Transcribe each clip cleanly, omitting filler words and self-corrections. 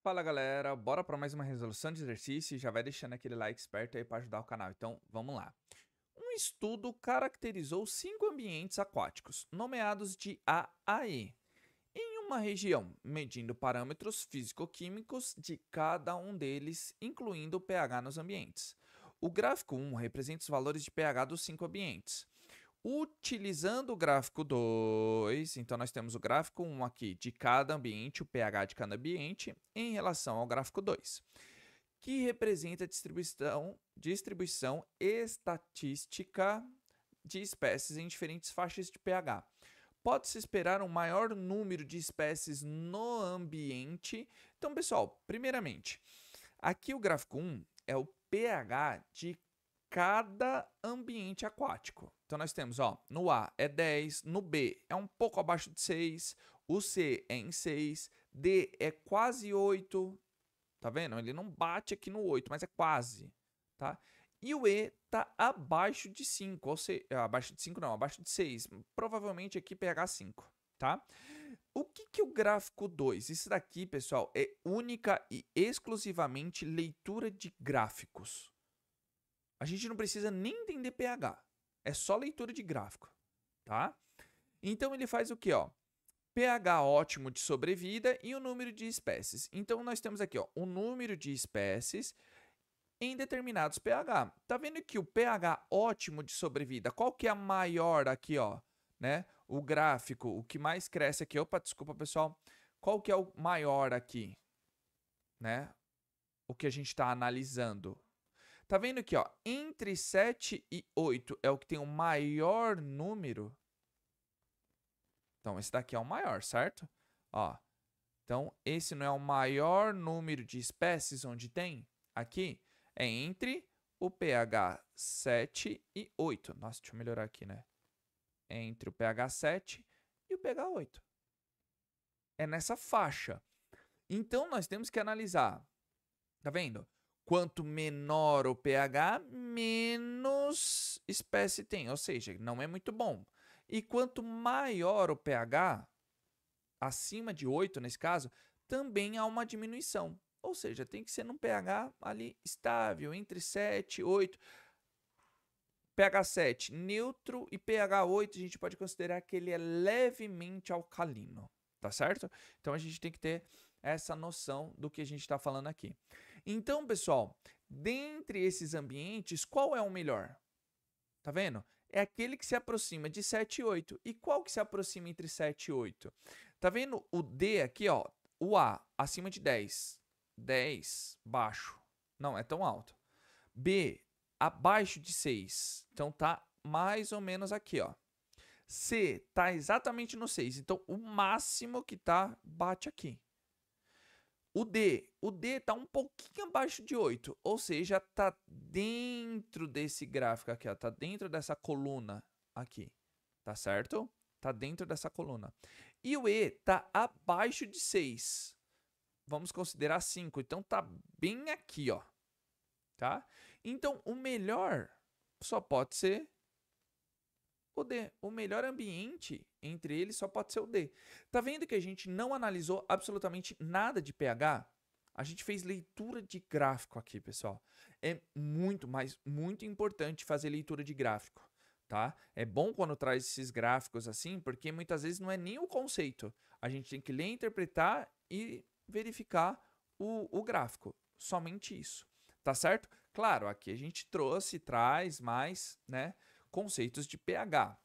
Fala galera, bora para mais uma resolução de exercício e já vai deixando aquele like esperto aí para ajudar o canal. Então vamos lá. Um estudo caracterizou 5 ambientes aquáticos, nomeados de A a E, em uma região, medindo parâmetros físico-químicos de cada um deles, incluindo o pH nos ambientes. O gráfico 1 representa os valores de pH dos 5 ambientes. Utilizando o gráfico 2, então nós temos o gráfico 1 aqui de cada ambiente, o pH de cada ambiente, em relação ao gráfico 2, que representa a distribuição estatística de espécies em diferentes faixas de pH. Pode-se esperar um maior número de espécies no ambiente. Então, pessoal, primeiramente, aqui o gráfico 1 é o pH de cada ambiente aquático. Então nós temos, ó, no A é 10, no B é um pouco abaixo de 6, o C é em 6, D é quase 8, tá vendo? Ele não bate aqui no 8, mas é quase, tá? E o E tá abaixo de 5, ou seja, abaixo de 5 não, abaixo de 6, provavelmente aqui pH 5, tá? O que que é o gráfico 2? Isso daqui, pessoal, é única e exclusivamente leitura de gráficos. A gente não precisa nem entender pH. É só leitura de gráfico, tá? Então ele faz o que, ó? pH ótimo de sobrevida e o número de espécies. Então nós temos aqui, ó, o número de espécies em determinados pH. Tá vendo que o pH ótimo de sobrevida, qual que é a maior aqui, ó, né? O gráfico, o que mais cresce aqui, opa, desculpa, pessoal. Qual que é o maior aqui, né? O que a gente está analisando. Tá vendo aqui, ó? Entre 7 e 8 é o que tem o maior número. Então, esse daqui é o maior, certo? Ó, então, esse não é o maior número de espécies onde tem? Aqui é entre o pH 7 e 8. Nossa, deixa eu melhorar aqui, né? É entre o pH 7 e o pH 8. É nessa faixa. Então, nós temos que analisar. Tá vendo? Quanto menor o pH, menos espécie tem, ou seja, não é muito bom. E quanto maior o pH, acima de 8 nesse caso, também há uma diminuição. Ou seja, tem que ser num pH ali estável, entre 7 e 8. pH 7 neutro e pH 8 a gente pode considerar que ele é levemente alcalino, tá certo? Então a gente tem que ter essa noção do que a gente está falando aqui. Então, pessoal, dentre esses ambientes, qual é o melhor? Tá vendo? É aquele que se aproxima de 7 e 8. E qual que se aproxima entre 7 e 8? Tá vendo o D aqui, ó? O A acima de 10. 10, baixo. Não é tão alto. B, abaixo de 6. Então tá mais ou menos aqui, ó. C tá exatamente no 6. Então o máximo que tá bate aqui. O D tá um pouquinho abaixo de 8, ou seja, tá dentro desse gráfico aqui, ó, tá dentro dessa coluna aqui, tá certo? Tá dentro dessa coluna. E o E tá abaixo de 6. Vamos considerar 5, então tá bem aqui, ó, tá? Então o melhor só pode ser o D. O melhor ambiente entre eles só pode ser o D. Tá vendo que a gente não analisou absolutamente nada de pH? A gente fez leitura de gráfico aqui, pessoal. É muito, mas muito importante fazer leitura de gráfico, tá? É bom quando traz esses gráficos assim, porque muitas vezes não é nem o conceito. A gente tem que ler, interpretar e verificar o gráfico. Somente isso, tá certo? Claro, aqui a gente traz mais, né, conceitos de pH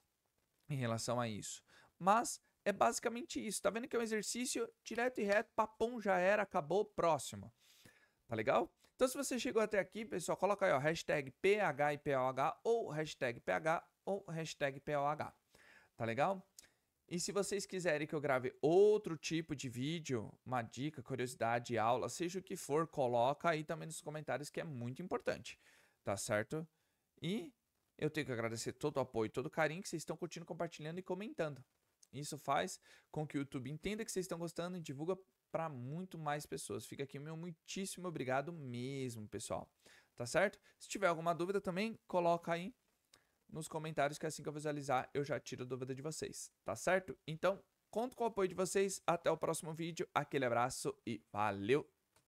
em relação a isso. Mas é basicamente isso. Tá vendo que é um exercício direto e reto, papum, já era, acabou, próximo. Tá legal? Então, se você chegou até aqui, pessoal, coloca aí, ó, hashtag PH e POH ou hashtag PH ou hashtag POH. Tá legal? E se vocês quiserem que eu grave outro tipo de vídeo, uma dica, curiosidade, aula, seja o que for, coloca aí também nos comentários que é muito importante. Tá certo? E eu tenho que agradecer todo o apoio, todo o carinho que vocês estão curtindo, compartilhando e comentando. Isso faz com que o YouTube entenda que vocês estão gostando e divulga para muito mais pessoas. Fica aqui meu muitíssimo obrigado mesmo, pessoal. Tá certo? Se tiver alguma dúvida também, coloca aí nos comentários que assim que eu visualizar, eu já tiro a dúvida de vocês. Tá certo? Então, conto com o apoio de vocês. Até o próximo vídeo. Aquele abraço e valeu!